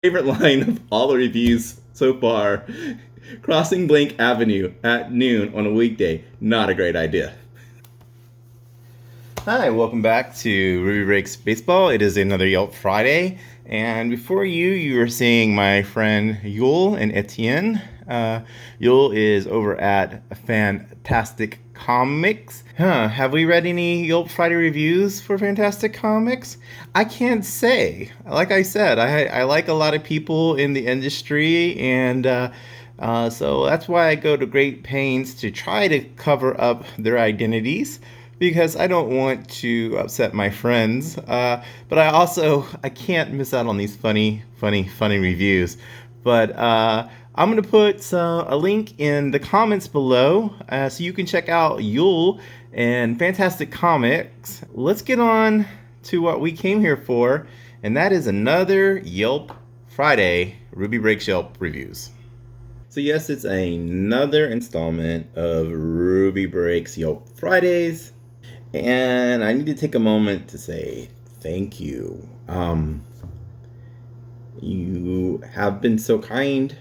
Favorite line of all the reviews so far: crossing Blank Avenue at noon on a weekday, not a great idea. Hi, welcome back to Ruby Breaks Baseball. It is another Yelp Friday. And before you were seeing my friend Yul and Etienne. Yul is over at Fantastic Comics. Have we read any Yelp Friday reviews for Fantastic Comics? I can't say. Like I said, I like a lot of people in the industry, and so that's why I go to great pains to try to cover up their identities because I don't want to upset my friends. But I can't miss out on these funny reviews. But I'm gonna put a link in the comments below so you can check out Yule and Fantastic Comics. Let's get on to what we came here for, and that is another Yelp Friday Ruby Breaks Yelp reviews. So yes, it's another installment of Ruby Breaks Yelp Fridays. And I need to take a moment to say thank you. You have been so kind.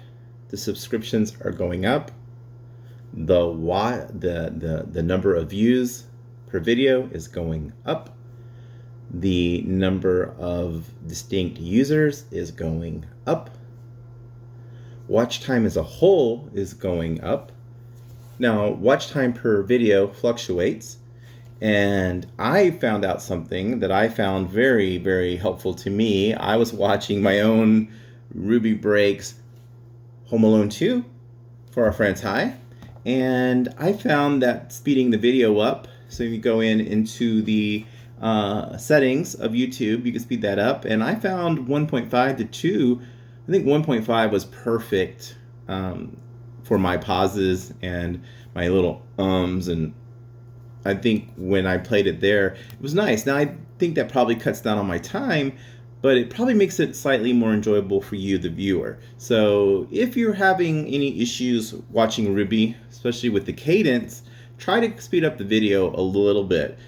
The subscriptions are going up. The number of views per video is going up. The number of distinct users is going up. Watch time as a whole is going up. Now, watch time per video fluctuates. And I found out something that I found very, very helpful to me. I was watching my own Ruby Breaks Home Alone 2 for our friend's high. And I found that speeding the video up, so you go into the settings of YouTube, you can speed that up. And I found 1.5 to 2. I think 1.5 was perfect for my pauses and my little ums, and I think when I played it there, it was nice. Now, I think that probably cuts down on my time, but it probably makes it slightly more enjoyable for you, the viewer. So if you're having any issues watching Ruby, especially with the cadence, try to speed up the video a little bit.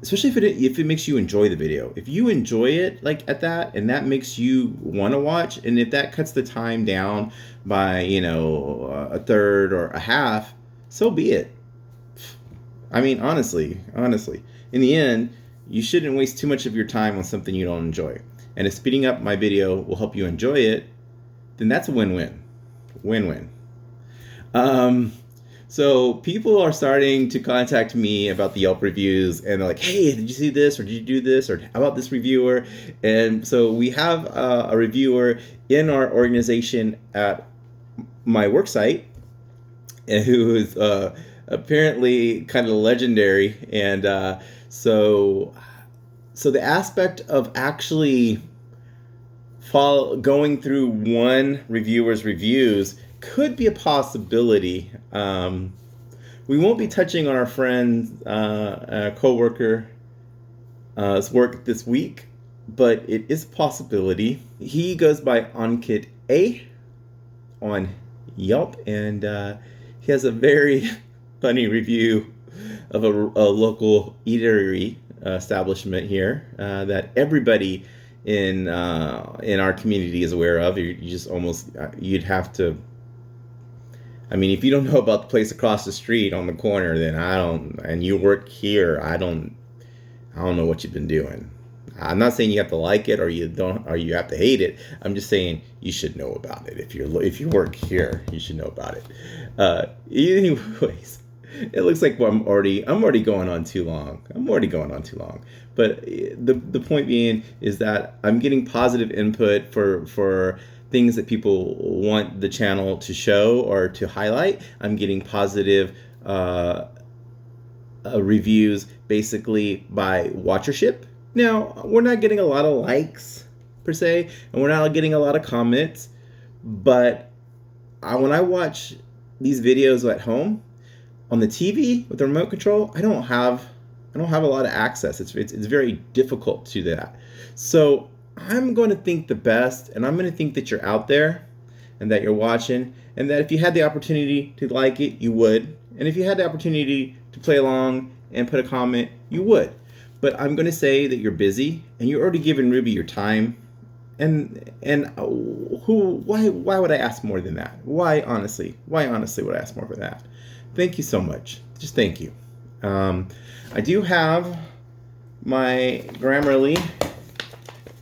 Especially if it makes you enjoy the video. If you enjoy it like at that, and that makes you want to watch, and if that cuts the time down by, a third or a half, so be it. I mean, honestly, in the end, you shouldn't waste too much of your time on something you don't enjoy. And if speeding up my video will help you enjoy it, then that's a win-win. Win-win. So people are starting to contact me about the Yelp reviews, and they're like, hey, did you see this, or did you do this, or how about this reviewer? And so we have a reviewer in our organization at my work site who is apparently kind of legendary. And so the aspect of actually going through one reviewer's reviews could be a possibility. We won't be touching on our friend's co-worker work this week, but it is a possibility. He goes by Ankit A on Yelp, and he has a very funny review of a local eatery establishment here that everybody in our community is aware of. You just almost you'd have to. I mean, if you don't know about the place across the street on the corner, then I don't. And you work here, I don't know what you've been doing. I'm not saying you have to like it or you don't, or you have to hate it. I'm just saying you should know about it. If you work here, you should know about it. Anyways, it looks like I'm already going on too long. But the point being is that I'm getting positive input for things that people want the channel to show or to highlight. I'm getting positive reviews basically by watchership. Now, we're not getting a lot of likes per se, and we're not getting a lot of comments, but when I watch these videos at home on the TV with the remote control, I don't have a lot of access. It's very difficult to do that. So I'm going to think the best, and I'm going to think that you're out there and that you're watching, and that if you had the opportunity to like it, you would. And if you had the opportunity to play along and put a comment, you would. But I'm going to say that you're busy, and you're already giving Ruby your time, who why would I ask more than that? Why honestly would I ask more for that? Thank you so much. Just thank you. I do have my Grammarly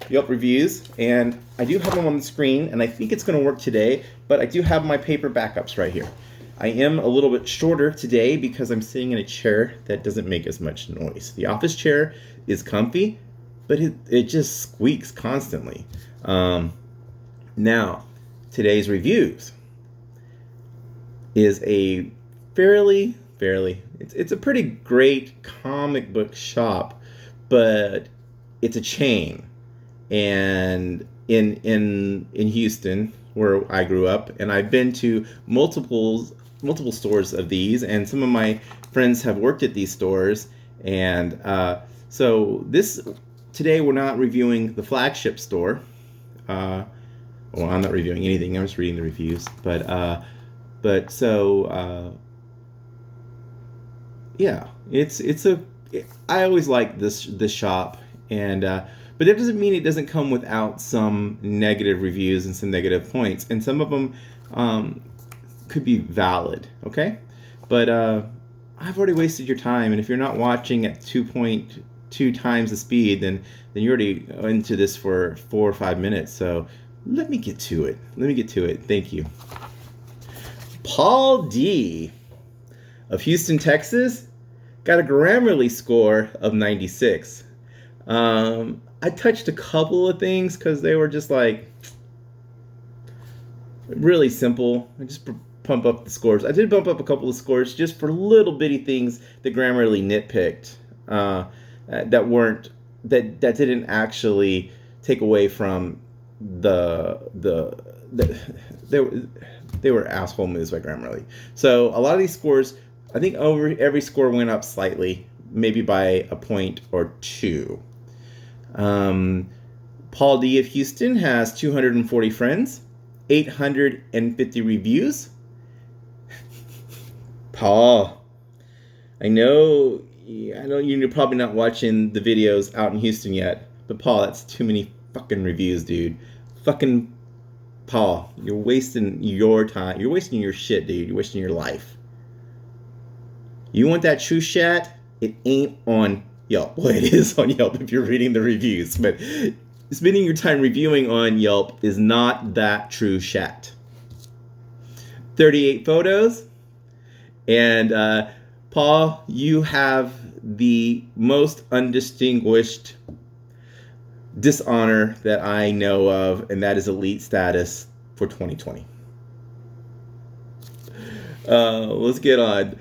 Yelp reviews, and I do have them on the screen, and I think it's going to work today, but I do have my paper backups right here. I am a little bit shorter today because I'm sitting in a chair that doesn't make as much noise. The office chair is comfy, but it just squeaks constantly. Now, today's reviews is a it's a pretty great comic book shop, but it's a chain, and in Houston where I grew up, and I've been to multiple stores of these, and some of my friends have worked at these stores, and so today we're not reviewing the flagship store. Well, I'm not reviewing anything. I'm just reading the reviews, but so yeah, I always like this shop, and but that doesn't mean it doesn't come without some negative reviews and some negative points, and some of them could be valid, okay? But I've already wasted your time, and if you're not watching at 2.2 times the speed, then you're already into this for 4 or 5 minutes. So let me get to it. Thank you. Paul D. of Houston, Texas, got a Grammarly score of 96. I touched a couple of things because they were just like really simple. I just pump up the scores. I did bump up a couple of scores just for little bitty things that Grammarly nitpicked that didn't actually take away from they were asshole moves by Grammarly. So a lot of these scores, I think every score went up slightly, maybe by a point or two. Paul D. of Houston has 240 friends, 850 reviews. Paul, I know you're probably not watching the videos out in Houston yet, but Paul, that's too many fucking reviews, dude. Fucking Paul, you're wasting your time. You're wasting your shit, dude. You're wasting your life. You want that true chat? It ain't on Yelp. Well, it is on Yelp if you're reading the reviews, but spending your time reviewing on Yelp is not that true chat. 38 photos. And Paul, you have the most undistinguished dishonor that I know of, and that is elite status for 2020. Let's get on.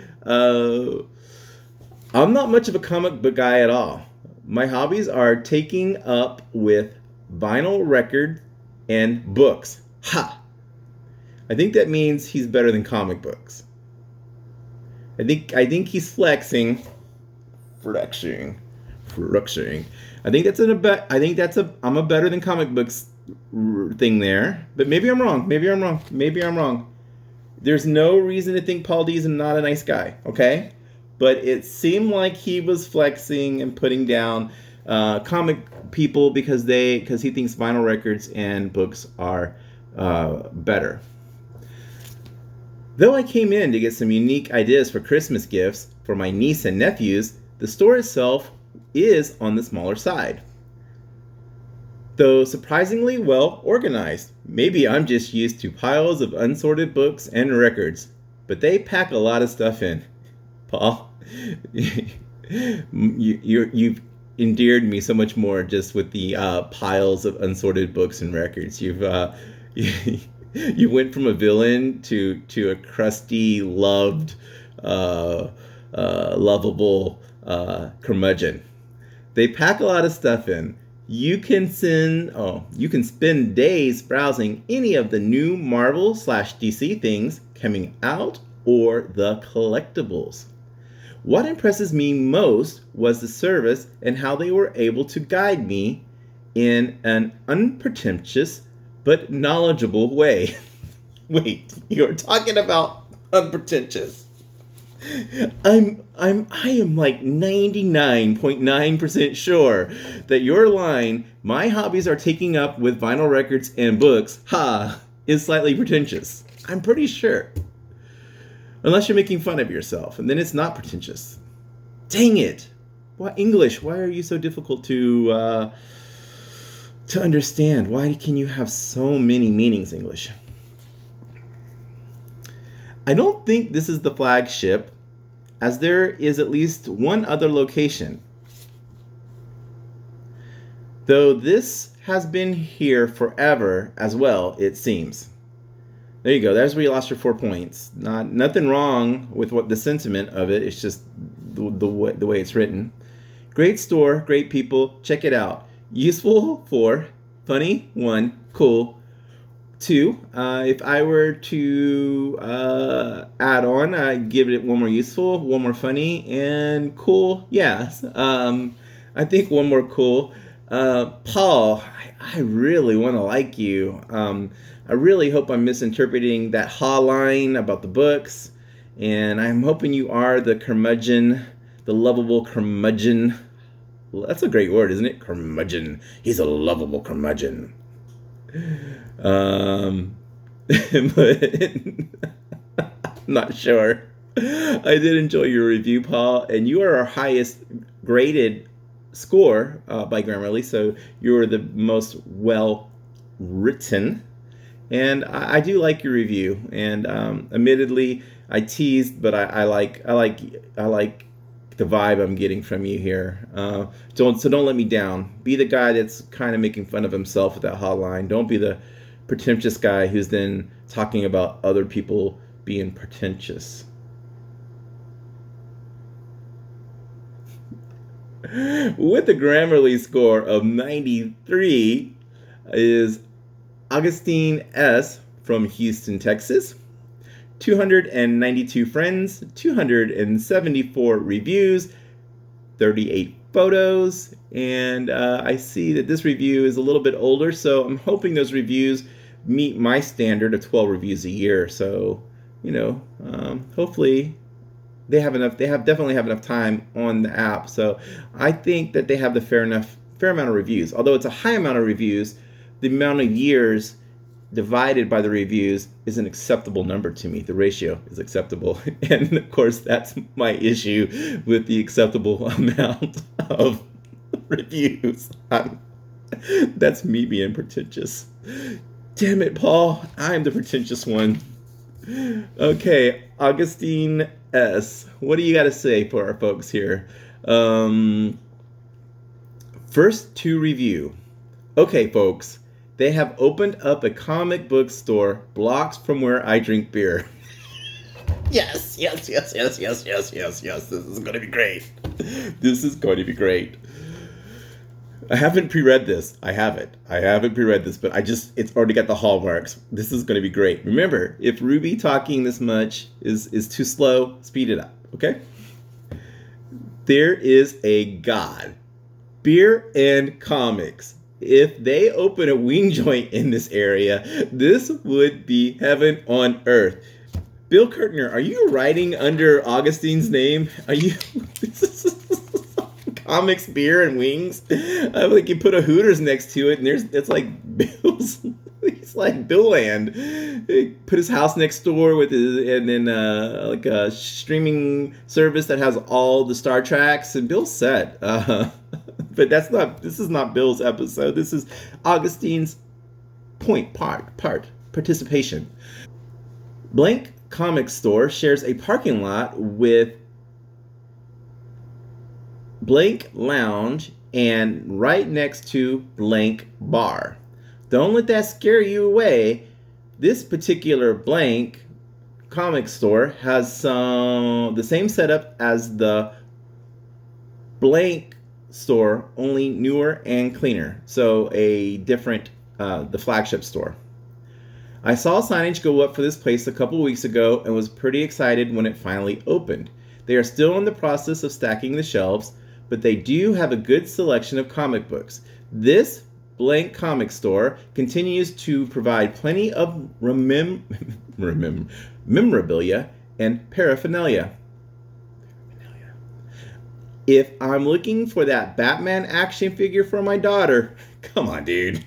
I'm not much of a comic book guy at all. My hobbies are taking up with vinyl record and books. Ha! I think that means he's better than comic books. I think he's flexing. I think that's I'm a better than comic books thing there. But maybe I'm wrong. There's no reason to think Paul D is not a nice guy, okay? But it seemed like he was flexing and putting down comic people because he thinks vinyl records and books are better. Though I came in to get some unique ideas for Christmas gifts for my niece and nephews, the store itself is on the smaller side. Though surprisingly well organized. Maybe I'm just used to piles of unsorted books and records, but they pack a lot of stuff in. Paul, you've endeared me so much more just with the piles of unsorted books and records. You went from a villain to a crusty, loved, lovable curmudgeon. They pack a lot of stuff in. You can spend days browsing any of the new Marvel/DC things coming out or the collectibles. What impresses me most was the service and how they were able to guide me in an unpretentious but knowledgeable way. Wait, you're talking about unpretentious. I am like 99.9% sure that your line, my hobbies are taking up with vinyl records and books, is slightly pretentious. I'm pretty sure. Unless you're making fun of yourself, and then it's not pretentious. Dang it! Why English? Why are you so difficult to understand? Why can you have so many meanings, English? I don't think this is the flagship, as there is at least one other location. Though this has been here forever as well, it seems. There you go. There's where you lost your 4 points. Nothing wrong with what the sentiment of it. It's just the way it's written. Great store, great people. Check it out. Useful 4, funny 1, cool 2. If I were to add on, I'd give it one more useful, one more funny, and cool. Yes. I think one more cool. Paul, I really want to like you. I really hope I'm misinterpreting that ha line about the books, and I'm hoping you are the curmudgeon, the lovable curmudgeon. Well, that's a great word, isn't it? Curmudgeon. He's a lovable curmudgeon. But not sure. I did enjoy your review, Paul, and you are our highest graded score by Grammarly, so you're the most well written. And I do like your review. And admittedly, I teased, but I like the vibe I'm getting from you here. Don't let me down. Be the guy that's kind of making fun of himself with that hotline. Don't be the pretentious guy who's then talking about other people being pretentious. With a Grammarly score of 93 is Augustine S. from Houston, Texas. 292 friends, 274 reviews, 38 photos, and I see that this review is a little bit older, so I'm hoping those reviews meet my standard of 12 reviews a year. So, hopefully they definitely have enough time on the app. So I think that they have the fair amount of reviews. Although it's a high amount of reviews, the amount of years divided by the reviews is an acceptable number to me. The ratio is acceptable. And of course, that's my issue with the acceptable amount of reviews. That's me being pretentious. Damn it, Paul. I'm the pretentious one. Okay, Augustine S. What do you got to say for our folks here? First to review. Okay, folks. They have opened up a comic book store blocks from where I drink beer. Yes. This is going to be great. This is going to be great. I haven't pre-read this. I haven't pre-read this, but it's already got the hallmarks. This is going to be great. Remember, if Ruby talking this much is too slow, speed it up, okay? There is a God. Beer and comics. If they open a wing joint in this area, this would be heaven on earth. Bill Kurtner, are you writing under Augustine's name? Are you comics, beer, and wings? Like you put a Hooters next to it, and it's like Bill's. It's like Bill Land. He put his house next door with and then like a streaming service that has all the Star Treks, and Bill's set. But this is not Bill's episode. This is Augustine's participation. Blank Comic Store shares a parking lot with Blank Lounge and right next to Blank Bar. Don't let that scare you away. This particular Blank Comic Store has the same setup as the Blank store, only newer and cleaner. So a different, the flagship store. I saw signage go up for this place a couple weeks ago and was pretty excited when it finally opened. They are still in the process of stacking the shelves, but they do have a good selection of comic books. This Blank Comic Store continues to provide plenty of memorabilia and paraphernalia. If I'm looking for that Batman action figure for my daughter, come on, dude.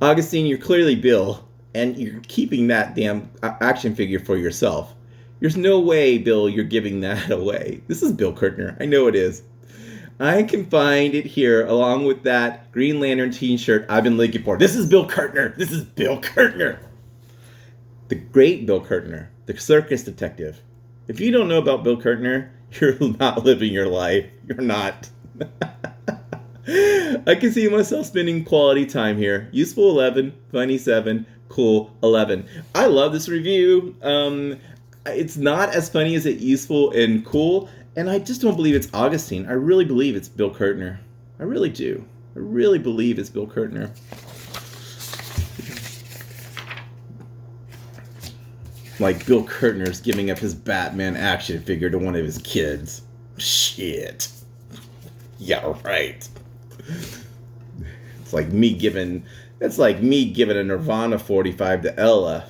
Augustine, you're clearly Bill, and you're keeping that damn action figure for yourself. There's no way, Bill, you're giving that away. This is Bill Kurtner. I know it is. I can find it here along with that Green Lantern t-shirt I've been looking for. This is Bill Kurtner. This is Bill Kurtner. The great Bill Kurtner, the Circus Detective. If you don't know about Bill Kurtner, you're not living your life. You're not. I can see myself spending quality time here. Useful 11, funny 7, cool 11. I love this review. It's not as funny as it useful and cool, and I just don't believe it's Augustine. I really believe it's Bill Kurtner. I really do. I really believe it's Bill Kurtner. Like Bill Kurtner's giving up his Batman action figure to one of his kids. Shit. Yeah, right. It's like me giving a Nirvana 45 to Ella.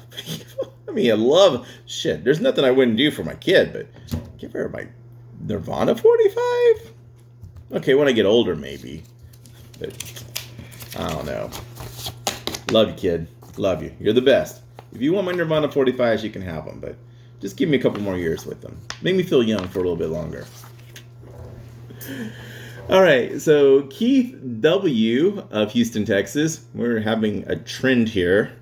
I mean, I love shit. There's nothing I wouldn't do for my kid, but give her my Nirvana 45? Okay, when I get older, maybe. But I don't know. Love you, kid. Love you. You're the best. If you want my Nirvana 45s, you can have them, but just give me a couple more years with them. Make me feel young for a little bit longer. All right, so Keith W. of Houston, Texas, we're having a trend here,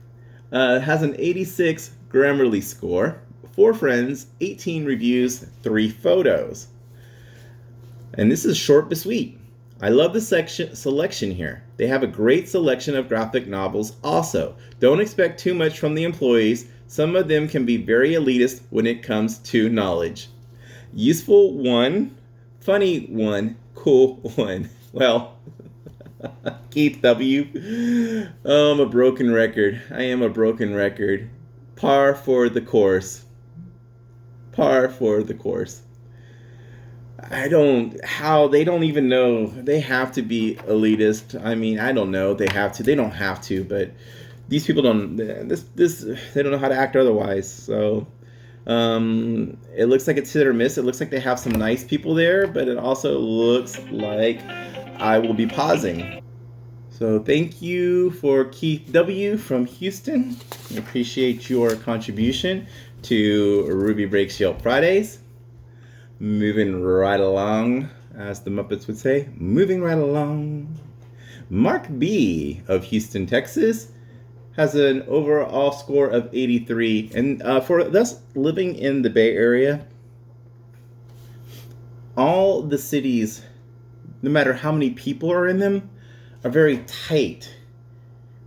has an 86 Grammarly score, 4 friends, 18 reviews, 3 photos. And this is short but sweet. I love the selection here. They have a great selection of graphic novels also. Don't expect too much from the employees. Some of them can be very elitist when it comes to knowledge. Useful 1, funny 1, cool 1. Well, Keith W. Oh, I'm a broken record. I am a broken record. Par for the course. Par for the course. They don't even know. They have to be elitist. I mean, I don't know. They don't have to, but these people don't, they don't know how to act otherwise. So, it looks like it's hit or miss. It looks like they have some nice people there, but it also looks like I will be pausing. So thank you for Keith W. from Houston. I appreciate your contribution to Ruby Breaks Yelp Fridays. Moving right along, as the Muppets would say, moving right along. Mark B. of Houston, Texas, has an overall score of 83. And for us living in the Bay Area, all the cities, no matter how many people are in them, are very tight.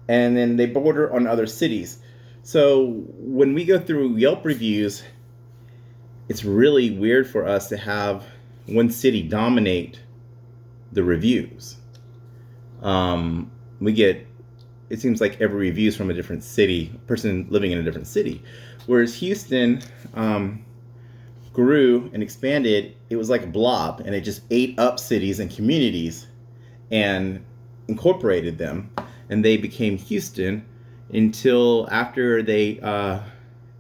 And then they border on other cities. So when we go through Yelp reviews, it's really weird for us to have one city dominate the reviews. It seems like every review is from a different city, person living in a different city. Whereas Houston grew and expanded, it was like a blob, and it just ate up cities and communities and incorporated them, and they became Houston until after they, I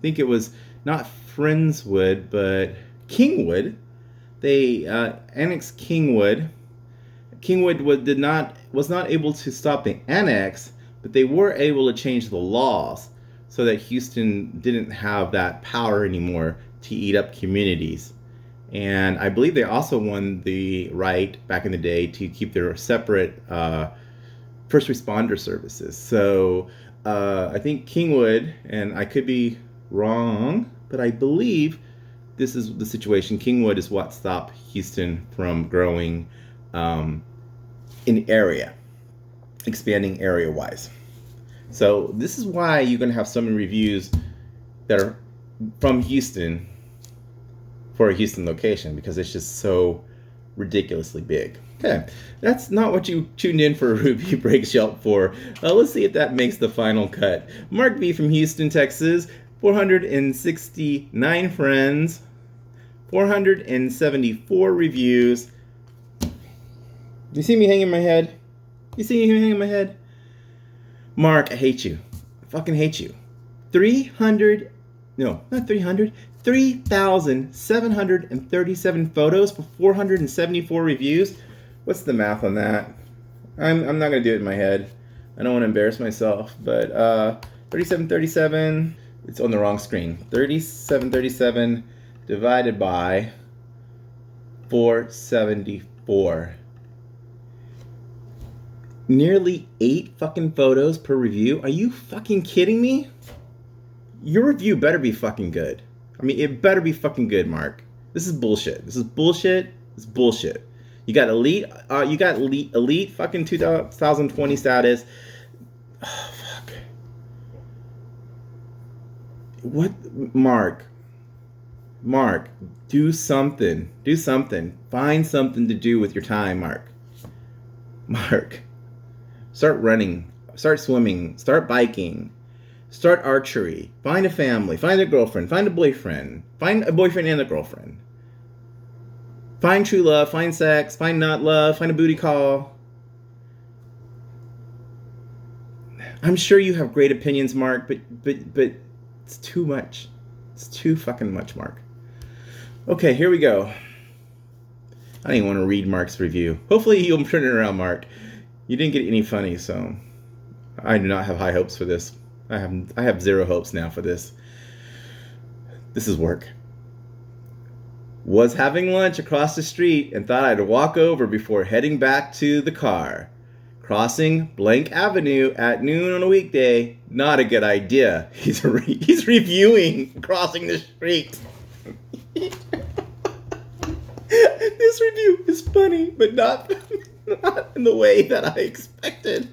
think it was not Friendswood, but Kingwood. They annexed Kingwood. Kingwood was not able to stop the annex, but they were able to change the laws so that Houston didn't have that power anymore to eat up communities. And I believe they also won the right back in the day to keep their separate first responder services. So I think Kingwood, and I could be wrong, but I believe this is the situation. Kingwood is what stopped Houston from growing in area, expanding area-wise. So this is why you're going to have so many reviews that are from Houston for a Houston location, because it's just so ridiculously big. Okay, that's not what you tuned in for Ruby Breaks Yelp for. Let's see if that makes the final cut. Mark B. from Houston, Texas, 469 friends, 474 reviews. You see me hanging my head? You see me hanging my head? Mark, I hate you. I fucking hate you. 300, no, not 300, 3,737 photos for 474 reviews. What's the math on that? I'm not going to do it in my head. I don't want to embarrass myself, but 3737, it's on the wrong screen. 3737 divided by 474. Nearly 8 fucking photos per review? Are you fucking kidding me? Your review better be fucking good. I mean, it better be fucking good, Mark. This is bullshit. This is bullshit. It's bullshit. You got elite. Elite fucking 2020 status. Oh, fuck. What, Mark? Mark, do something. Do something. Find something to do with your time, Mark. Mark, start running. Start swimming. Start biking. Start archery. Find a family. Find a girlfriend. Find a boyfriend. Find a boyfriend and a girlfriend. Find true love. Find sex. Find not love. Find a booty call. I'm sure you have great opinions, Mark, but it's too much. It's too fucking much, Mark. Okay, here we go. I don't even want to read Mark's review. Hopefully you'll turn it around, Mark. You didn't get any funny, so I do not have high hopes for this. I have zero hopes now for this. This is work. Was having lunch across the street and thought I'd walk over before heading back to the car. Crossing blank avenue at noon on a weekday, not a good idea. He's reviewing crossing the street. This review is funny, but not in the way that I expected.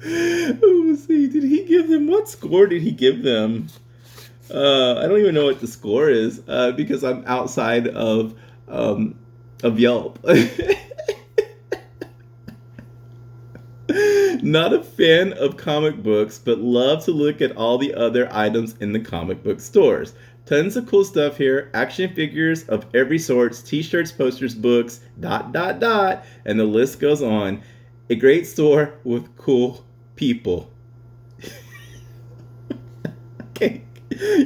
Oh, see, did he give them, what score did he give them? I don't even know what the score is because I'm outside of Yelp. Not a fan of comic books, but love to look at all the other items in the comic book stores. Tons of cool stuff here. Action figures of every sort, t-shirts, posters, books, ... and the list goes on. A great store with cool people. Okay.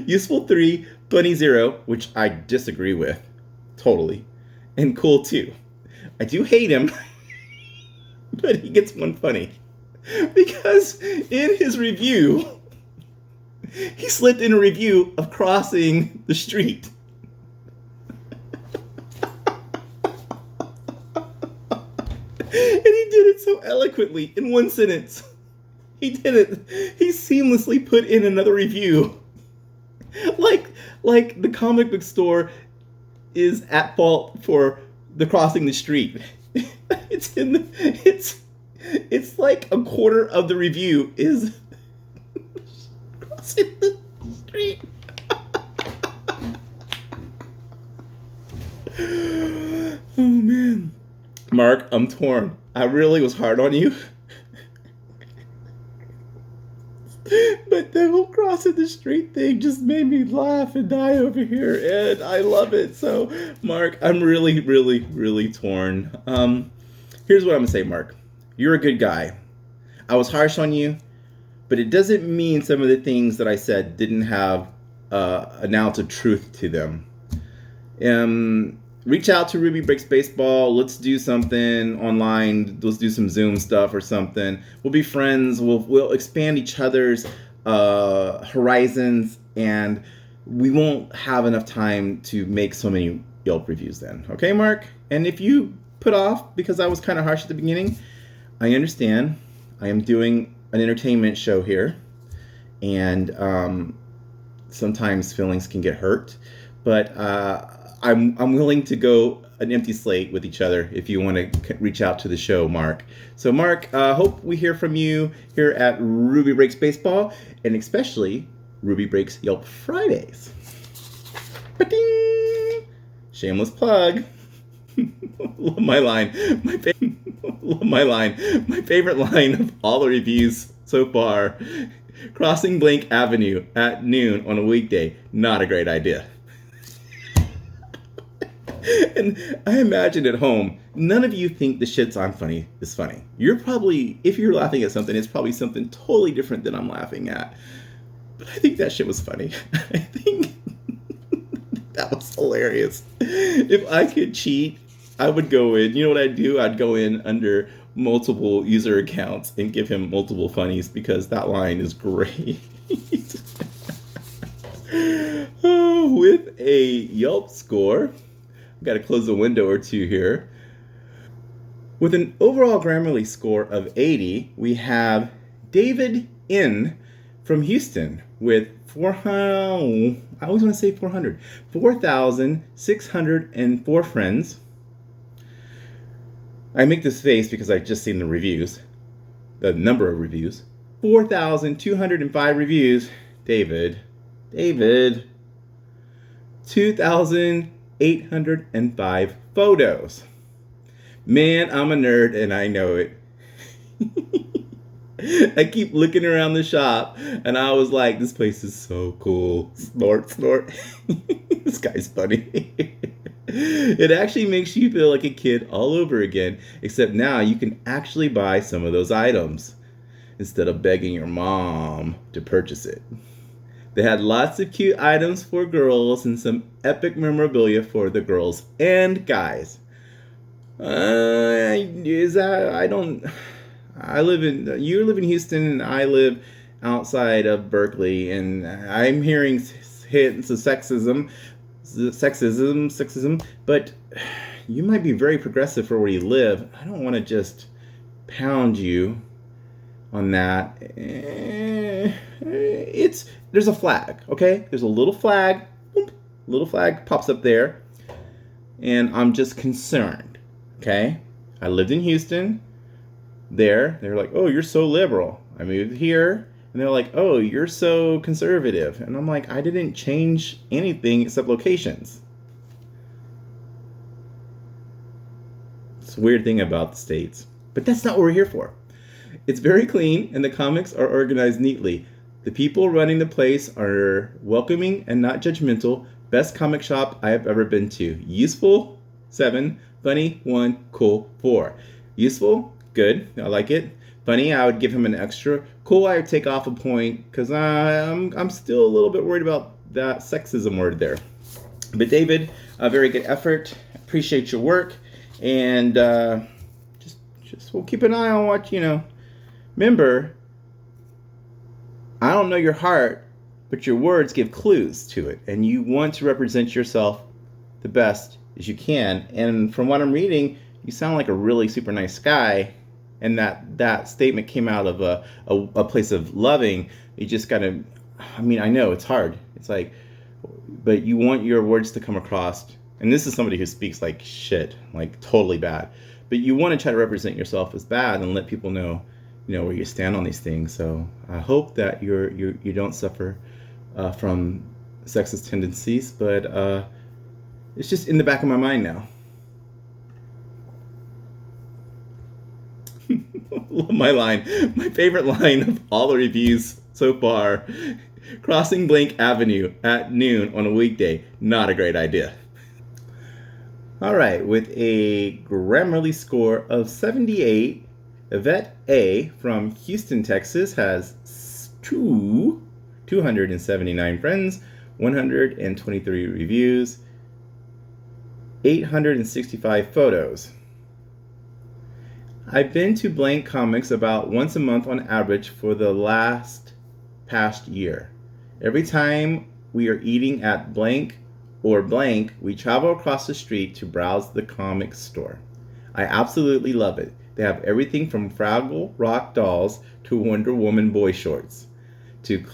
Useful 3, funny 0, which I disagree with. Totally. And cool 2. I do hate him, but he gets one funny. Because in his review, he slipped in a review of crossing the street. And he did it so eloquently in one sentence. He did it. He seamlessly put in another review. Like the comic book store is at fault for the crossing the street. It's like a quarter of the review is crossing the street. Oh man. Mark, I'm torn. I really was hard on you. But the whole crossing the street thing just made me laugh and die over here, and I love it. So, Mark, I'm really, really, really torn. Here's what I'm gonna say, Mark. You're a good guy. I was harsh on you, but it doesn't mean some of the things that I said didn't have an ounce of truth to them. Reach out to Ruby Breaks Baseball. Let's do something online. Let's do some Zoom stuff or something. We'll be friends. We'll expand each other's horizons, and we won't have enough time to make so many Yelp reviews then. Okay, Mark? And if you put off because I was kind of harsh at the beginning, I understand. I am doing an entertainment show here, and sometimes feelings can get hurt, but I'm willing to go an empty slate with each other if you want to reach out to the show, Mark. So, Mark, hope we hear from you here at Ruby Breaks Baseball, and especially Ruby Breaks Yelp Fridays. Ba-ding! Shameless plug. Love my line. Love my line. My favorite line of all the reviews so far. Crossing blank avenue at noon on a weekday. Not a great idea. And I imagine at home, none of you think the shits I'm funny is funny. You're probably, if you're laughing at something, it's probably something totally different than I'm laughing at. But I think that shit was funny. I think that was hilarious. If I could cheat, I would go in. You know what I'd do? I'd go in under multiple user accounts and give him multiple funnies because that line is great. With a Yelp score, I've got to close a window or two here. With an overall Grammarly score of 80, we have David N from Houston with 400, I always want to say 400, 4,604 friends. I make this face because I've just seen the reviews, the number of reviews. 4,205 reviews. David, 2,805 photos. Man, I'm a nerd and I know it. I keep looking around the shop and I was like, this place is so cool. Snort, snort. This guy's funny. It actually makes you feel like a kid all over again, except now you can actually buy some of those items instead of begging your mom to purchase it. They had lots of cute items for girls and some epic memorabilia for the girls and guys. Is that I don't. I live in you live in Houston and I live outside of Berkeley, and I'm hearing hints of sexism. But you might be very progressive for where you live. I don't want to just pound you on that. It's there's a flag, okay? There's a little flag, boop, little flag pops up there, and I'm just concerned. Okay, I lived in Houston. They're like, oh, you're so liberal. I moved here, and they're like, oh, you're so conservative, and I'm like, I didn't change anything except locations. It's a weird thing about the states, but that's not what we're here for. It's very clean, and the comics are organized neatly. The people running the place are welcoming and not judgmental. Best comic shop I have ever been to. Useful, 7. Funny, 1. Cool, 4. Useful, good. I like it. Funny, I would give him an extra. Cool, I would take off a point because I'm still a little bit worried about that sexism word there. But David, a very good effort. Appreciate your work, and just we'll keep an eye on what you know. Remember, I don't know your heart, but your words give clues to it, and you want to represent yourself the best as you can. And from what I'm reading, you sound like a really super nice guy, and that statement came out of a place of loving. You just gotta, I mean, I know it's hard. It's like, but you want your words to come across. And this is somebody who speaks like shit, like totally bad. But you want to try to represent yourself as bad and let people know, you know, where you stand on these things. So I hope that you don't suffer from sexist tendencies, but it's just in the back of my mind now. My line, my favorite line of all the reviews so far. Crossing Blank Avenue at noon on a weekday, not a great idea. All right, with a Grammarly score of 78, Yvette A from Houston, Texas has 279 friends, 123 reviews, 865 photos. I've been to Blank Comics about once a month on average for the past year. Every time we are eating at Blank or Blank, we travel across the street to browse the comic store. I absolutely love it. They have everything from Fraggle Rock dolls to Wonder Woman boy shorts to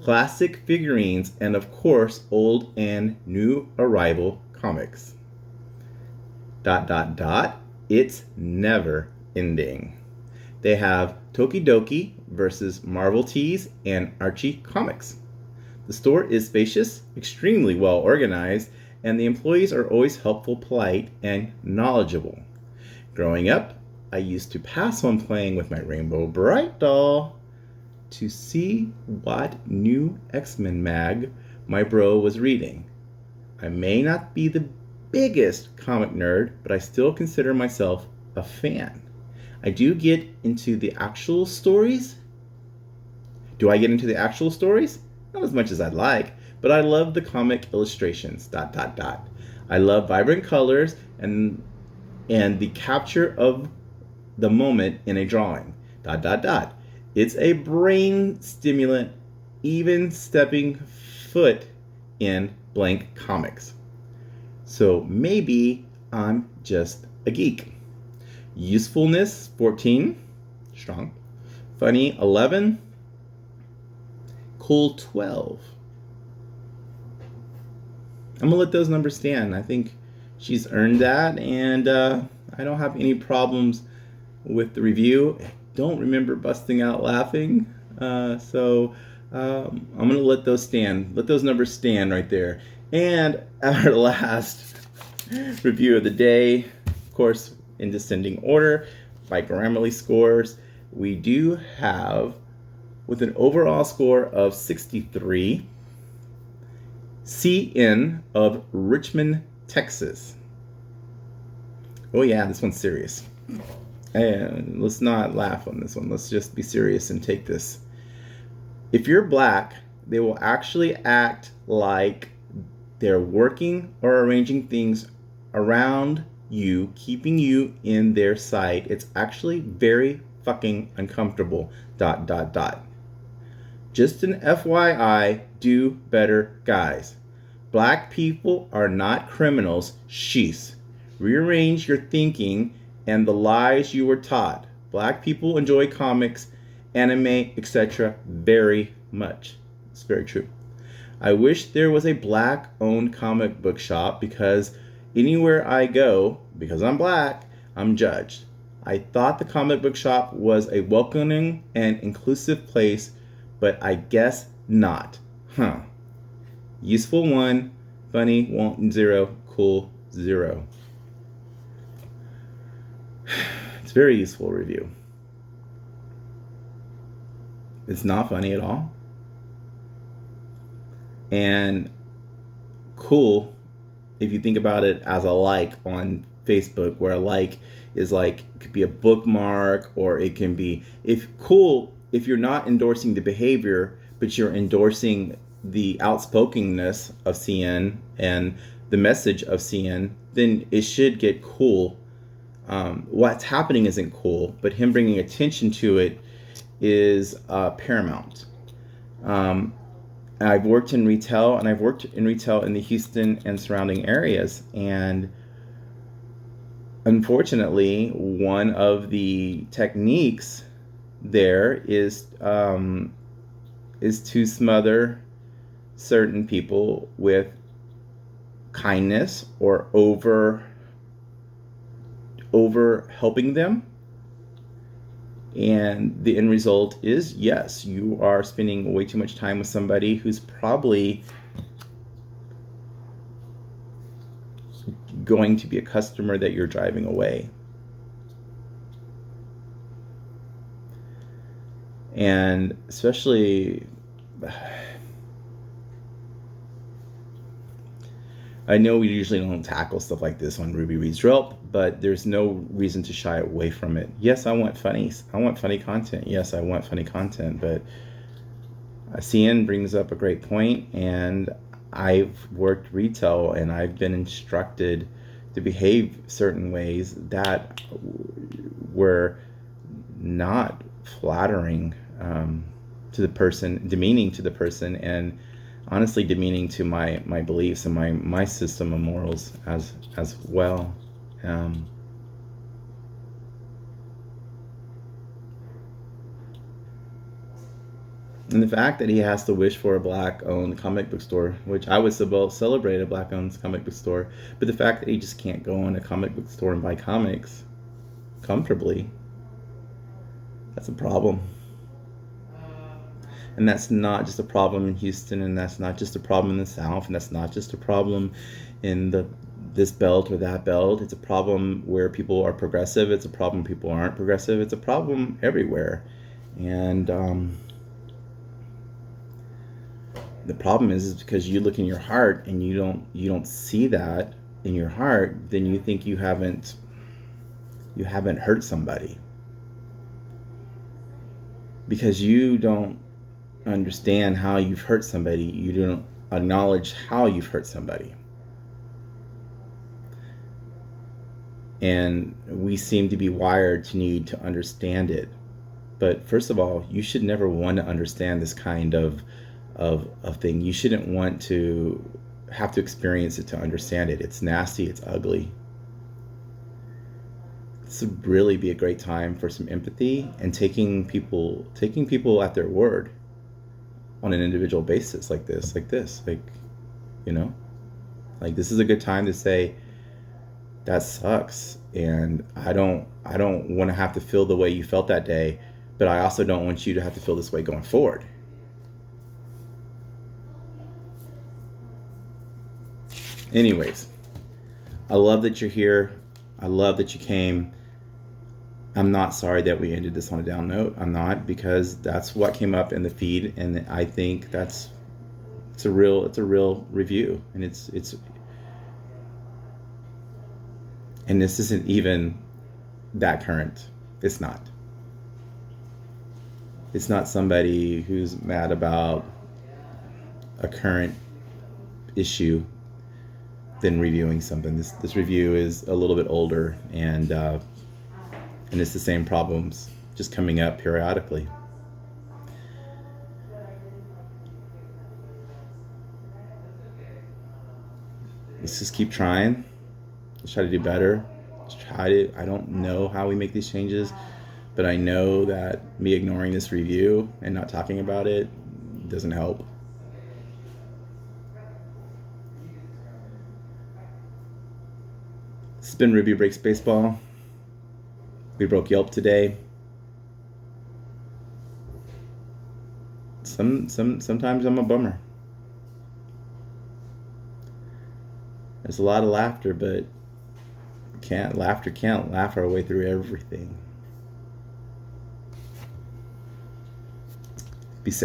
classic figurines and of course old and new arrival comics. Dot dot dot. It's never ending. They have Tokidoki versus Marvel Tees and Archie Comics. The store is spacious, extremely well organized, and the employees are always helpful, polite, and knowledgeable. Growing up, I used to pass on playing with my Rainbow Bright doll to see what new X-Men mag my bro was reading. I may not be the biggest comic nerd, but I still consider myself a fan. I do get into the actual stories. Do I get into the actual stories? Not as much as I'd like, but I love the comic illustrations, dot, dot, dot. I love vibrant colors and the capture of the moment in a drawing, dot, dot, dot. It's a brain stimulant, even stepping foot in blank comics. So maybe I'm just a geek. Usefulness, 14. Strong. Funny, 11. Cool, 12. I'm gonna let those numbers stand. I think she's earned that, and I don't have any problems with the review. I don't remember busting out laughing, so I'm gonna let those stand. Let those numbers stand right there. And our last review of the day, of course, in descending order by Grammarly scores, we do have, with an overall score of 63, CN of Richmond, Texas. Oh yeah, this one's serious. And let's not laugh on this one. Let's just be serious and take this. If you're black, they will actually act like they're working or arranging things around you, keeping you in their sight. It's actually very fucking uncomfortable. Dot, dot, dot. Just an FYI, do better, guys. Black people are not criminals. Sheesh. Rearrange your thinking and the lies you were taught. Black people enjoy comics, anime, etc. very much. It's very true. I wish there was a black-owned comic book shop because anywhere I go, because I'm black, I'm judged. I thought the comic book shop was a welcoming and inclusive place, but I guess not. Huh. Useful 1, funny 0, cool 0. It's a very useful review. It's not funny at all. And cool, if you think about it as a like on Facebook, where a like is like, it could be a bookmark, or it can be, if you're not endorsing the behavior, but you're endorsing the outspokenness of CN and the message of CN, then it should get cool. What's happening isn't cool, but him bringing attention to it is paramount. I've worked in retail, and I've worked in retail in the Houston and surrounding areas, and unfortunately, one of the techniques there is to smother certain people with kindness or over helping them. And the end result is, yes, you are spending way too much time with somebody who's probably going to be a customer that you're driving away. And especially, I know we usually don't tackle stuff like this on Ruby Reads Yelp, but there's no reason to shy away from it. Yes, I want funny content. Yes, I want funny content, but CN brings up a great point, and I've worked retail, and I've been instructed to behave certain ways that were not flattering to the person, demeaning to the person, and honestly demeaning to my beliefs and my system of morals as well. And the fact that he has to wish for a black-owned comic book store, which I would celebrate a black-owned comic book store, but the fact that he just can't go in a comic book store and buy comics comfortably, that's a problem. And that's not just a problem in Houston, and that's not just a problem in the South, and that's not just a problem in this belt or that belt. It's a problem where people are progressive. It's a problem people aren't progressive. It's a problem everywhere. And the problem is because you look in your heart and you don't see that in your heart, then you think you haven't hurt somebody, because you don't understand how you've hurt somebody. You don't acknowledge how you've hurt somebody. And we seem to be wired to need to understand it. But first of all, you should never want to understand this kind of thing. You shouldn't want to have to experience it to understand it. It's nasty, it's ugly. This would really be a great time for some empathy and taking people at their word on an individual basis, like you know, like this is a good time to say that sucks, and I don't want to have to feel the way you felt that day, but I also don't want you to have to feel this way going forward. Anyways, I love that you're here. I love that you came. I'm not sorry that we ended this on a down note. I'm not, because that's what came up in the feed, and I think it's a real review, and it's and this isn't even that current. It's not. It's not somebody who's mad about a current issue than reviewing something. This review is a little bit older, and it's the same problems just coming up periodically. Let's just keep trying. Let's try to do better. Let's try to. I don't know how we make these changes, but I know that me ignoring this review and not talking about it doesn't help. This has been Ruby Breaks Baseball. We broke Yelp today. Sometimes I'm a bummer. There's a lot of laughter, but can't laugh our way through everything. Be safe.